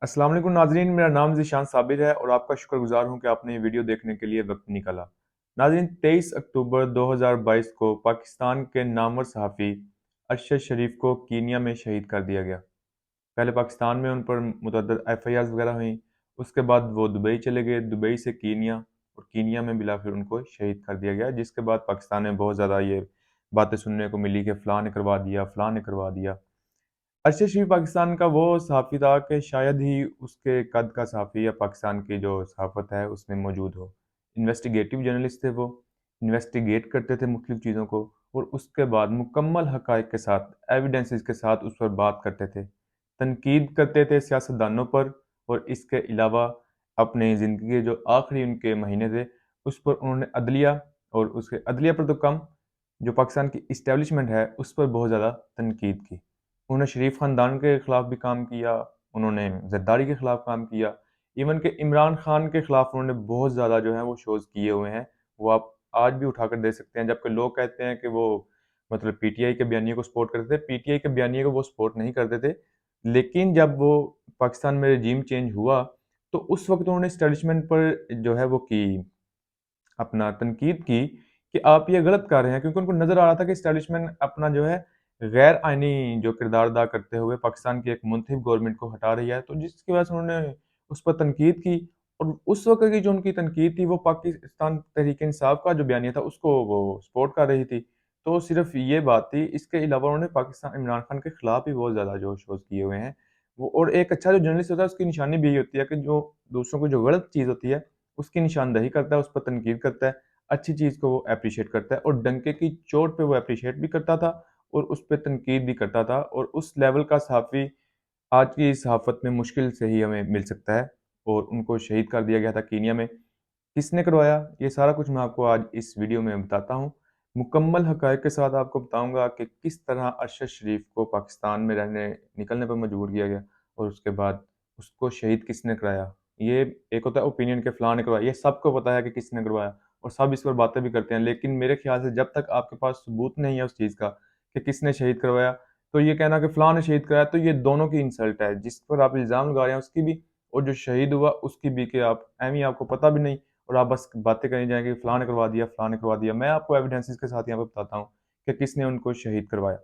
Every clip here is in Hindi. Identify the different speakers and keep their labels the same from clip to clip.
Speaker 1: अस्सलाम वालेकुम नाज़रीन, मेरा नाम ज़ीशान साबिर है और आपका शुक्रगुज़ार हूँ कि आपने ये वीडियो देखने के लिए वक्त निकाला। नाज़रीन, 23 अक्टूबर 2022 को पाकिस्तान के नामवर सहाफ़ी अरशद शरीफ को कीनिया में शहीद कर दिया गया। पहले पाकिस्तान में उन पर मुतअद्दिद एफआईआर्स वगैरह हुईं, उसके बाद वो दुबई चले गए, दुबई से कीनिया और कीनिया में बिलाखिर उनको शहीद कर दिया गया, जिसके बाद पाकिस्तान में बहुत ज़्यादा ये बातें सुनने को मिली कि फ़लाँ ने करवा दिया, फ़लाँ ने करवा दिया। अरशद शरीफ पाकिस्तान का वो सहाफ़ी था कि शायद ही उसके कद का सहाफ़ी या पाकिस्तान की जो सहाफ़त है उसमें मौजूद हो। इन्वेस्टिगेटिव जर्नलिस्ट थे वो, इन्वेस्टिगेट करते थे मुख्तलिफ़ चीज़ों को और उसके बाद मुकम्मल हक़ाइक़ के साथ, एविडेंसेस के साथ उस पर बात करते थे। तनकीद करते थे सियासतदानों पर और इसके अलावा अपनी ज़िंदगी के जो आखिरी उनके महीने थे, उस पर उन्होंने अदलिया और उसके अदलिया पर तो कम, जो पाकिस्तान की इस्टेब्लिशमेंट है, उस पर बहुत ज़्यादा तनकीद की। उन्होंने शरीफ ख़ानदान के ख़िलाफ़ भी काम किया, उन्होंने ज़रदारी के ख़िलाफ़ काम किया, इवन कि इमरान ख़ान के ख़िलाफ़ उन्होंने बहुत ज़्यादा जो है वो शोज़ किए हुए हैं। वो आप आज भी उठाकर देख सकते हैं, जबकि लोग कहते हैं कि वो मतलब पीटीआई के बयानिए को सपोर्ट करते थे, पीटीआई के बयानिए को वो सपोर्ट नहीं करते थे। लेकिन जब वो पाकिस्तान में रेजीम चेंज हुआ, तो उस वक़्त उन्होंने एस्टेब्लिशमेंट पर जो है वो की अपना तनकीद की कि आप ये गलत कर रहे हैं, क्योंकि उनको नज़र आ रहा था कि एस्टेब्लिशमेंट अपना जो है गैर आइनी जो किरदार अदा करते हुए पाकिस्तान की एक मुनतखब गवर्नमेंट को हटा रही है, तो जिसकी वजह से उन्होंने उस पर तनकीद की और उस वक़्त की जो उनकी तनकीद थी वो पाकिस्तान तहरीक-ए-इंसाफ का जो बयानिया था उसको वो सपोर्ट कर रही थी। तो सिर्फ़ ये बात थी, इसके अलावा उन्होंने पाकिस्तान इमरान खान के खिलाफ भी बहुत ज़्यादा जो शोज़ किए हुए हैं। वो और एक अच्छा जो जर्नलिस्ट होता है उसकी निशानी भी यही होती है कि जो दूसरों को जो गलत चीज़ होती है उसकी निशानदेही करता है, उस पर तनकीद करता है, अच्छी चीज़ को वो एप्रिशिएट करता है और डंके की चोट पे वो एप्रिशिएट भी करता था और उस पे तनकीद भी करता था और उस लेवल का सहाफ़ी आज की सहाफ़त में मुश्किल से ही हमें मिल सकता है और उनको शहीद कर दिया गया था कीनिया में। किसने करवाया? ये सारा कुछ मैं आपको आज इस वीडियो में बताता हूँ। मुकम्मल हक़ाइक़ के साथ आपको बताऊँगा कि किस तरह अरशद शरीफ को पाकिस्तान में निकलने पर मजबूर किया गया और उसके बाद उसको शहीद किसने कराया। ये एक होता है ओपिनियन के फलाँ ने करवाया, ये सबको पता है कि किसने करवाया और सब इस पर बातें भी करते हैं। लेकिन मेरे ख़्याल से जब तक आपके पास सबूत नहीं है उस चीज़ का कि किसने शहीद करवाया, तो ये कहना कि फलाँ ने शहीद कराया, तो ये दोनों की इंसल्ट है। जिस पर आप इल्ज़ाम लगा रहे हैं उसकी भी और जो शहीद हुआ उसकी भी, कि आप ऐवें ही आपको पता भी नहीं और आप बस बातें करी जाएँगे, फलाँ ने करवा दिया, फलाँ ने करवा दिया। मैं आपको एविडेंसेस के साथ यहाँ पे बताता हूँ कि किसने उनको शहीद करवाया।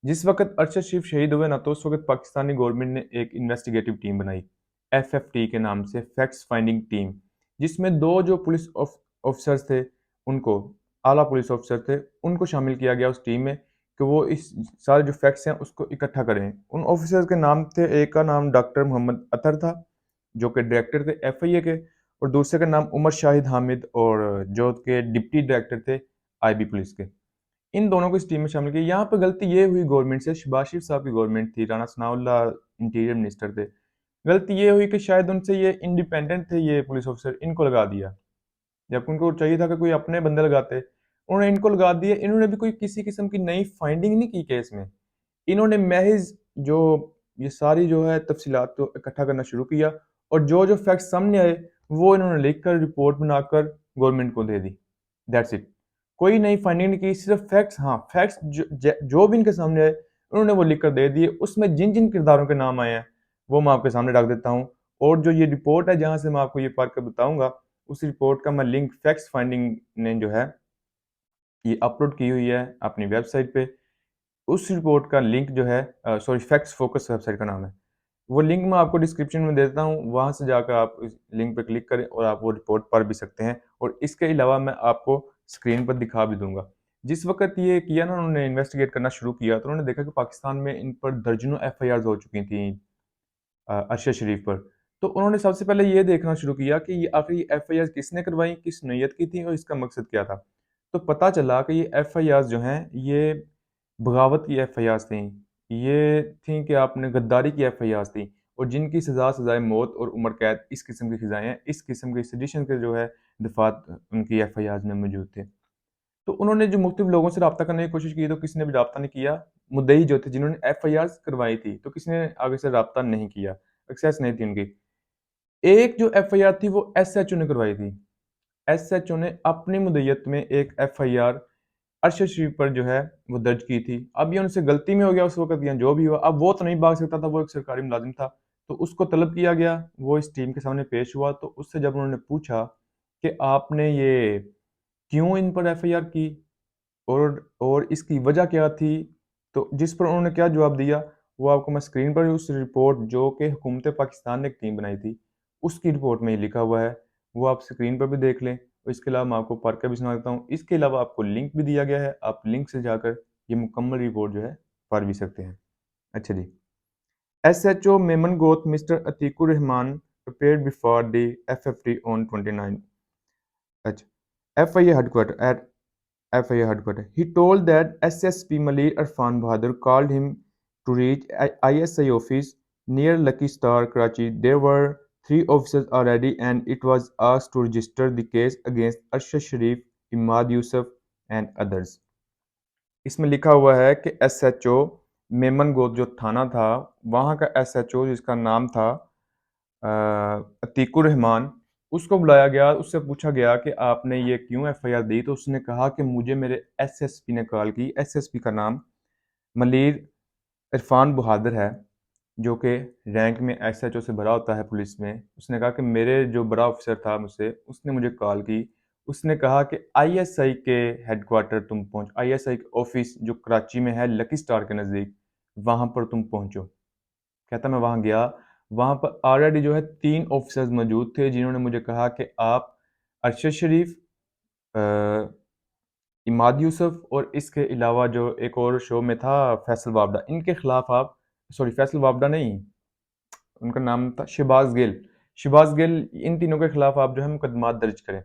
Speaker 1: जिस वक़्त अरशद शरीफ शहीद हुए ना, तो उस वक़्त पाकिस्तानी गवर्नमेंट ने एक इन्वेस्टिगेटिव टीम बनाई, एफएफटी के नाम से, फैक्ट्स फाइंडिंग टीम, जिसमें 2 जो पुलिस ऑफ़िसर्स थे, उनको आला पुलिस ऑफ़िसर थे, उनको शामिल किया गया उस टीम में कि वो इस सारे जो फैक्ट्स हैं उसको इकट्ठा करें। उन ऑफ़िसर्स के नाम थे, एक का नाम डॉक्टर मोहम्मद अतर था, जो कि डायरेक्टर थे एफआईए के, और दूसरे का नाम उमर शाहिद हामिद और जो कि डिप्टी डायरेक्टर थे आईबी पुलिस के। इन दोनों को इस टीम में शामिल किया। यहाँ पे गलती ये हुई गवर्नमेंट से, शहबाज शरीफ साहब की गवर्नमेंट थी, राणा सनाउल्लाह इंटीरियर मिनिस्टर थे। गलती ये हुई कि शायद उनसे ये इंडिपेंडेंट थे ये पुलिस ऑफिसर, इनको लगा दिया। जबकि उनको चाहिए था कि कोई अपने बंदे लगाते, उन्होंने इनको लगा दिए। इन्होंने भी कोई किसी किस्म की नई फाइंडिंग नहीं की केस में। इन्होंने महज़ जो ये सारी जो है तफ़सीलात को इकट्ठा करना शुरू किया और जो-जो फैक्ट्स सामने आए, वो इन्होंने लिख कर रिपोर्ट बनाकर गवर्नमेंट को दे दी। That's it. कोई नई फाइंडिंग नहीं की, सिर्फ़ फैक्ट्स, हाँ, फैक्ट्स जो भी इनके सामने आए, उन्होंने वो लिख कर दे दिए। उसमें जिन-जिन किरदारों के नाम आए हैं, वो मैं आपके सामने रख देता हूँ और जो ये रिपोर्ट है जहाँ से मैं आपको ये पढ़ कर बताऊँगा, उस रिपोर्ट का मैं लिंक फैक्ट्स फाइंडिंग ने जो है, ये अपलोड की हुई है अपनी वेबसाइट पे। उस रिपोर्ट का लिंक जो है सॉरी, फैक्ट्स फोकस वेबसाइट का नाम है। वो लिंक मैं आपको डिस्क्रिप्शन में दे देता हूँ, वहाँ से जाकर आप इस लिंक पे क्लिक करें और आप वो रिपोर्ट पढ़ भी सकते हैं और इसके अलावा मैं आपको स्क्रीन पर दिखा भी दूँगा। जिस वक़्त ये किया ना उन्होंने, इन्वेस्टिगेट करना शुरू किया, तो उन्होंने देखा कि पाकिस्तान में इन पर दर्जनों एफआईआर्स हो चुकी थी अरशद शरीफ पर। तो उन्होंने सबसे पहले ये देखना शुरू किया कि ये आखिर ये एफआईआर्स किसने करवाई, किस नैयत की थी और इसका मकसद क्या था। तो पता चला कि ये एफआईआर्स जो हैं, ये बगावत की एफआईआर्स थीं। ये थीं कि आपने गद्दारी की एफआईआर्स थीं और जिनकी सज़ाए मौत और उम्र कैद, इस किस्म की सज़ाएँ हैं, इस किस्म के सेडिशन के जो है दफ़ात उनकी एफआईआर्स में मौजूद थे। तो उन्होंने जो मुख्तलिफ लोगों से राब्ता करने की कोशिश की, तो किसी ने भी राब्ता नहीं किया। मुद्दई जो थे, जिन्होंने एफआईआर्स करवाई थी, तो किसी ने आगे से राब्ता नहीं किया, एक्सेस नहीं थी उनकी। एक जो एफआईआर थी वो एसएचओ ने करवाई थी। एसएचओ ने अपनी मुद्दईयत में एक एफआईआर अरशद शरीफ पर जो है वो दर्ज की थी। अब ये उनसे गलती में हो गया उस वक़्त, या जो भी हुआ, अब वो तो नहीं भाग सकता था, वो एक सरकारी मुलाज़िम था। तो उसको तलब किया गया, वो इस टीम के सामने पेश हुआ। तो उससे जब उन्होंने पूछा कि आपने ये क्यों इन पर एफआईआर की और इसकी वजह क्या थी, तो जिस पर उन्होंने क्या जवाब दिया, वो आपको मैं स्क्रीन पर उस रिपोर्ट जो कि हुकूमत पाकिस्तान ने एक टीम बनाई थी, उसकी रिपोर्ट में ये लिखा हुआ है, वो आप स्क्रीन पर भी देख लें। और इसके अलावा मैं आपको पढ़ के भी सुना देता हूँ। इसके अलावा आपको लिंक भी दिया गया है, आप लिंक से जाकर ये मुकम्मल रिपोर्ट जो है पढ़ भी सकते हैं। अच्छा जी। SHO Memon Goth Mr. Atikur Rahman appeared before the FFT on 29 H. FIA headquarters at FIA headquarters. He told that SSP Malir Arfan Bahadur called him to reach ISI office near Lucky Star, Karachi. There were three officers already, and it was asked to register the case against Arshad Sharif, Imad Yusuf, and others. इसमें लिखा हुआ है कि SHO मेमन गोत जो थाना था, वहाँ का SHO जिसका नाम था अतीकुर रहमान, उसको बुलाया गया। उससे पूछा गया कि आपने ये क्यों एफआईआर दी, तो उसने कहा कि मुझे मेरे एसएसपी ने कॉल की। एसएसपी का नाम मलीर इरफान बहादुर है, जो कि रैंक में एसएचओ से बड़ा होता है पुलिस में। उसने कहा कि मेरे जो बड़ा ऑफिसर था मुझसे, उसने मुझे कॉल की। उसने कहा कि आईएसआई के हेडक्वार्टर तुम पहुंच, आईएसआई के ऑफिस जो कराची में है लकी स्टार के नज़दीक, वहां पर तुम पहुंचो। कहता मैं वहां गया, वहां पर ऑलरेडी जो है 3 ऑफिसर्स मौजूद थे, जिन्होंने मुझे कहा कि आप अरशद शरीफ, इमाद यूसुफ और इसके अलावा जो एक और शो में था फैसल वाबडा, इनके खिलाफ आप, सॉरी फैसल वाबडा नहीं, उनका नाम था शहबाज गिल, शहबाज गिल, इन तीनों के खिलाफ आप जो है मुकदमात दर्ज करें।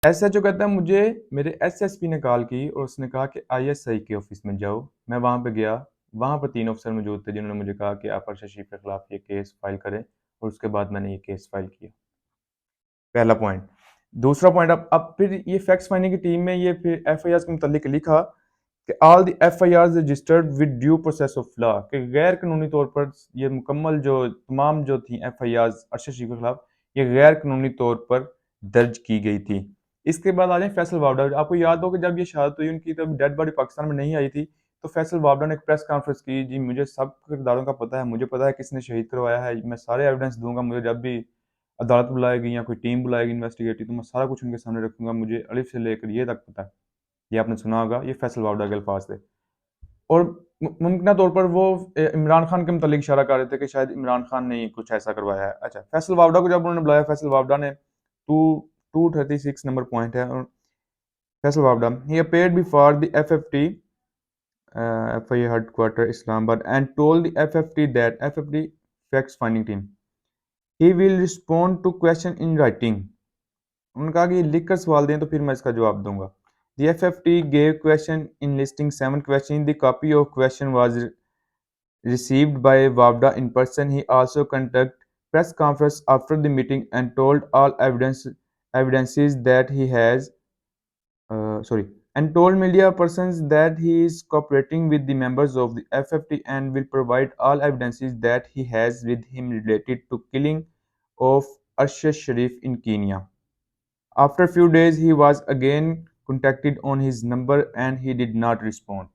Speaker 1: एसएचओ कहता है मुझे मेरे एसएसपी ने कॉल की और उसने कहा कि आईएसआई के ऑफिस में जाओ। मैं वहां पे गया, वहां पर 3 अफसर मौजूद थे, जिन्होंने मुझे कहा कि आप अरशद शरीफ के खिलाफ ये केस फाइल करें, और उसके बाद मैंने ये केस फाइल किया। पहला पॉइंट। दूसरा पॉइंट, अब फिर ये फैक्ट्स फाइंडिंग की टीम में ये फिर एफआईआर के मुतालिक लिखा कि all the FIR registered with due process of law, कि गैर कानूनी तौर पर ये मुकम्मल जो तमाम जो थी एफआईआर अरशद शरीफ के खिलाफ, ये गैर कानूनी तौर पर दर्ज की गई थी। इसके बाद आ जाए फैसल वावडा। आपको याद हो कि जब ये शहादत हुई उनकी, तब डेड बॉडी पाकिस्तान में नहीं आई थी, तो फैसल वावडा ने एक प्रेस कॉन्फ्रेंस की, जी मुझे सब किरदारों का पता है, मुझे पता है किसने शहीद करवाया है, मैं सारे एविडेंस दूंगा, मुझे जब भी अदालत बुलाएगी या कोई टीम बुलाएगी इन्वेस्टिगेटिव, तो मैं सारा कुछ उनके सामने रखूंगा, मुझे अलिफ से लेकर ये तक पता है। ये आपने सुना होगा, ये फैसल वावडा के अल्फाज थे। और मुमकिन तौर पर वो इमरान खान के मुतालिक इशारा कर रहे थे कि शायद इमरान खान ने ही कुछ ऐसा करवाया है। अच्छा, फैसल वावडा को जब उन्होंने बुलाया, फैसल वावडा ने 236 नंबर पॉइंट है, और फैसल वावडा ही appeared before the FFT FIA headquarters Islamabad and told the FFT that FFT facts finding team he will respond to question in writing। उन्होंने कहा कि लिख कर सवाल दें तो फिर मैं इसका जवाब दूंगा। The FFT gave question in listing 7 questions. The copy of question was received by Wavda in person. He also conducted press conference after the meeting and told all evidences that he has sorry, and told media persons that he is cooperating with the members of the FFT and will provide all evidences that he has with him related to killing of Arshad Sharif in Kenya. After a few days, he was again contacted on his number and he did not respond.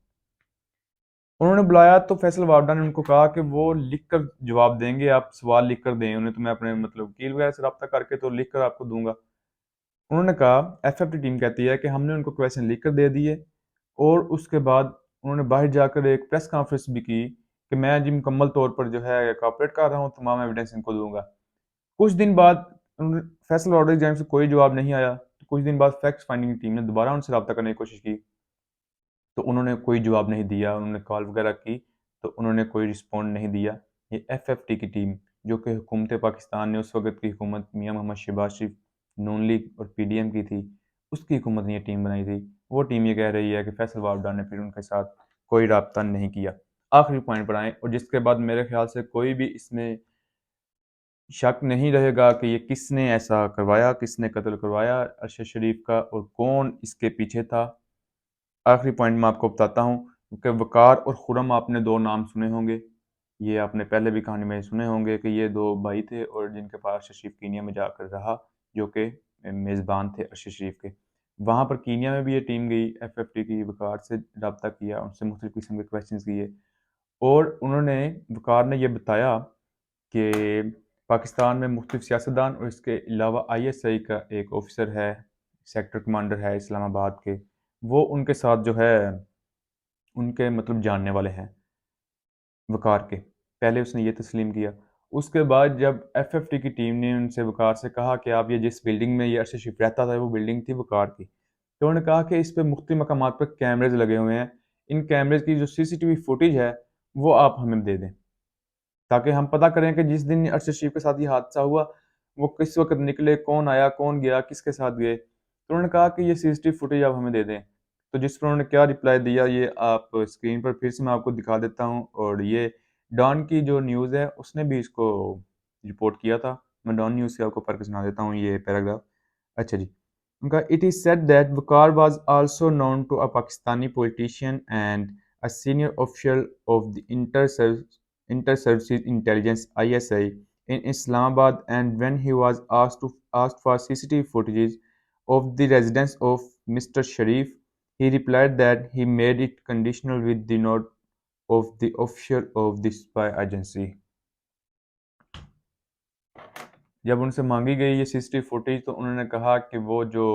Speaker 1: उन्होंने बुलाया तो फैसल वावडा ने उनको कहा कि वो लिख कर जवाब देंगे, आप सवाल लिख कर दें उन्हें, तो मैं अपने मतलब वकील वगैरह से रब्ता करके तो लिख कर आपको दूंगा। उन्होंने कहा, एफएफटी टीम कहती है कि हमने उनको क्वेश्चन लिख कर दे दिए, और उसके बाद उन्होंने बाहर जाकर एक प्रेस कॉन्फ्रेंस भी की कि मैं जी मुकम्मल तौर पर जो है कॉपरेट कर रहा हूँ, तमाम एविडेंस इनको दूंगा। कुछ दिन बाद फैसल वावडा की जानिब से कोई जवाब नहीं आया, तो कुछ दिन बाद फैक्ट फाइंडिंग टीम ने दोबारा उनसे रब्ता करने की कोशिश की, तो उन्होंने कोई जवाब नहीं दिया। उन्होंने कॉल वगैरह की तो उन्होंने कोई रिस्पॉन्ड नहीं दिया। ये एफएफटी की टीम, जो कि हुकूमत पाकिस्तान ने उस वक्त की हुकूमत मियाँ मोहम्मद शहबाज शरीफ, नून लीग और पीडीएम की थी, उसकी हुकूमत ने ये टीम बनाई थी। वो टीम ये कह रही है कि फैसल वावडा ने फिर उनके साथ कोई रब्ता नहीं किया। आखिरी पॉइंट पर आए, और जिसके बाद मेरे ख्याल से कोई भी इसमें शक नहीं रहेगा कि ये किसने ऐसा करवाया, किसने कत्ल करवाया अरशद शरीफ का, और कौन इसके पीछे था। आखिरी पॉइंट मैं आपको बताता हूँ कि वकार और खुरम, आपने 2 नाम सुने होंगे, ये आपने पहले भी कहानी में सुने होंगे कि ये 2 भाई थे और जिनके पास अरशद शरीफ कीनिया में जाकर रहा, जो कि मेज़बान थे अरशद शरीफ के। वहाँ पर कीनिया में भी ये टीम गई एफएफटी की, वकार से रब्ता किया, उनसे मुख्तलिफ किस्म के क्वेश्चन किए, और उन्होंने वक़ार ने ये बताया कि पाकिस्तान में मुख्तलिफ सियासतदान और इसके अलावा आईएसआई का एक ऑफिसर है, सेक्टर कमांडर है इस्लामाबाद के, वो उनके साथ जो है उनके मतलब जानने वाले हैं वक़ार के। पहले उसने ये तस्लीम किया। उसके बाद जब एफएफटी की टीम ने उनसे वक़ार से कहा कि आप ये जिस बिल्डिंग में ये अरशद शरीफ रहता था वो बिल्डिंग थी वक़ार की। तो उन्होंने कहा कि इस पे मुख्तलिफ मकामात पर कैमरेज़ लगे हुए हैं। इन कैमरेज़ की जो सीसीटीवी फुटेज है वो आप हमें दे दें। ताकि हम पता करें कि जिस दिन अरशद शरीफ के साथ ये हादसा हुआ, वो किस वक़्त निकले, कौन आया, कौन गया, किसके साथ गए। तो उन्होंने कहा कि ये सीसीटीवी फुटेज आप हमें दे दें। तो जिस पर उन्होंने क्या रिप्लाई दिया ये आप स्क्रीन पर फिर से मैं आपको दिखा देता हूँ और ये डॉन की जो न्यूज़ है उसने भी इसको रिपोर्ट किया था। मैं डॉन न्यूज़ से आपको पढ़ के सुना देता हूँ ये पैराग्राफ। अच्छा जी। उनका it is said that Waqar was also known to a Pakistani politician and a senior official of the Inter-Services Intelligence (ISI) in Islamabad, and when he was asked for CCTV footage of the residence of Mr. Sharif, he replied that he made it conditional with the nod of the officer of the spy agency. जब उनसे मांगी गई ये सीसीटीवी फुटेज तो उन्होंने कहा कि वो जो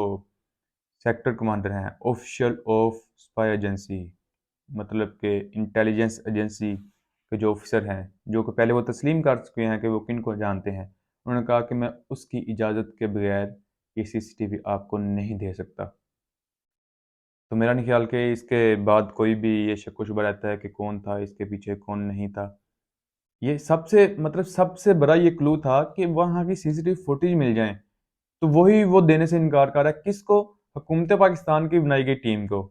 Speaker 1: सेक्टर कमांडर हैं ऑफिशियल ऑफ स्पाई एजेंसी मतलब कि इंटेलिजेंस एजेंसी के जो ऑफिसर हैं जो कि पहले वो तस्लीम कर चुके हैं कि वो किन को जानते हैं, उन्होंने कहा कि मैं उसकी इजाज़त के बगैर ये सीसीटीवी आपको नहीं दे सकता। तो मेरा नहीं ख्याल कि इसके बाद कोई भी ये शक व शुबा रहता है कि कौन था इसके पीछे, कौन नहीं था। ये सबसे मतलब सबसे बड़ा ये क्लू था कि वहाँ की सीसीटीवी फुटेज मिल जाए, तो वही वो देने से इनकार कर रहा है। किसको? हुकूमत पाकिस्तान की बनाई गई टीम को।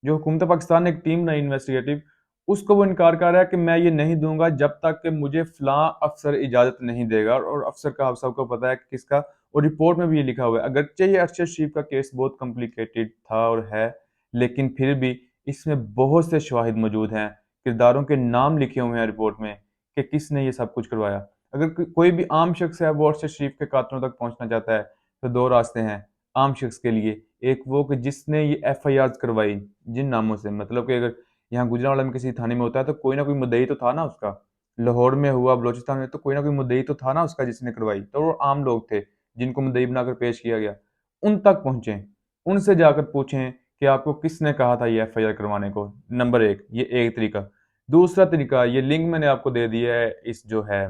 Speaker 1: जो हुकूमत पाकिस्तान ने एक टीम बनाई इन्वेस्टिगेटिव, उसको वो इनकार कर रहा है कि मैं ये नहीं दूँगा जब तक कि मुझे फलाँ अफ़सर इजाज़त नहीं देगा और अफ़सर का आप सबको पता है कि किसका और रिपोर्ट में भी ये लिखा हुआ है। अगरचे ये अरशद शरीफ का केस बहुत कॉम्प्लिकेटेड था और है, लेकिन फिर भी इसमें बहुत से शवाहिद मौजूद हैं, किरदारों के नाम लिखे हुए हैं रिपोर्ट में कि किसने ये सब कुछ करवाया। अगर कोई भी आम शख्स है वो अरशद शरीफ के कातलों तक पहुँचना चाहता है, तो 2 रास्ते हैं आम शख्स के लिए। एक वो कि जिसने ये एफआईआर्स करवाई जिन नामों से मतलब कि अगर यहाँ गुजरांवाला में किसी थाने में होता है तो कोई ना कोई मुद्दई तो था ना उसका। लाहौर में हुआ, बलूचिस्तान में तो कोई ना कोई मुद्दई तो था ना उसका जिसने करवाई। तो वो आम लोग थे जिनको मुद्दई बनाकर पेश किया गया। उन तक पहुँचे, उनसे जाकर पूछें कि आपको किसने कहा था ये एफआईआर करवाने को? नंबर 1 ये एक तरीका। दूसरा तरीका ये लिंक मैंने आपको दे दिया है इस जो है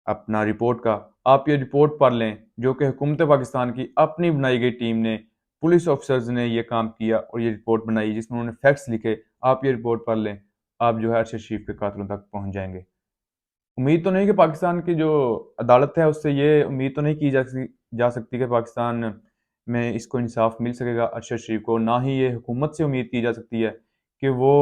Speaker 1: अपना रिपोर्ट का, आप ये रिपोर्ट पढ़ लें जो कि हुकूमत पाकिस्तान की अपनी बनाई गई टीम ने, पुलिस ऑफिसर्स ने ये काम किया और ये रिपोर्ट बनाई जिसमें उन्होंने फैक्ट्स लिखे। आप ये रिपोर्ट पढ़ लें, आप जो है अरशद शरीफ के कातलों तक पहुँच जाएँगे। उम्मीद तो नहीं कि पाकिस्तान की जो अदालत है उससे ये उम्मीद तो नहीं की जा सकती कि पाकिस्तान में इसको इंसाफ मिल सकेगा अरशद शरीफ को, ना ही ये हुकूमत से उम्मीद की जा सकती है कि वो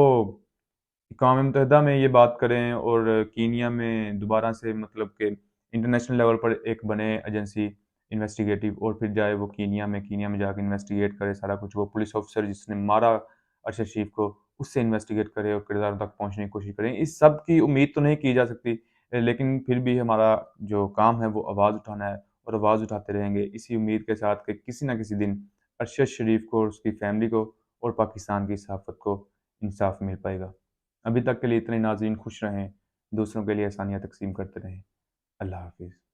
Speaker 1: अक़वाम मुत्तहिदा में ये बात करें और कीनिया में दोबारा से मतलब कि इंटरनेशनल लेवल पर एक बने एजेंसी इन्वेस्टिगेटिव और फिर जाए वो कीनिया में जाके इन्वेस्टिगेट करे सारा कुछ। वो पुलिस ऑफिसर जिसने मारा अरशद शरीफ को, उससे इन्वेस्टिगेट करे और किरदारों तक पहुँचने की कोशिश करें। इस सब की उम्मीद तो नहीं की जा सकती, लेकिन फिर भी हमारा जो काम है वो आवाज़ उठाना है और आवाज़ उठाते रहेंगे इसी उम्मीद के साथ कि किसी न किसी दिन अरशद शरीफ को और उसकी फैमिली को और पाकिस्तान की सहाफ़त को इंसाफ मिल पाएगा। अभी तक के लिए इतने नाज़रीन खुश रहें, दूसरों के लिए आसानियाँ तक़सीम करते रहें। अल्लाह हाफ़िज़।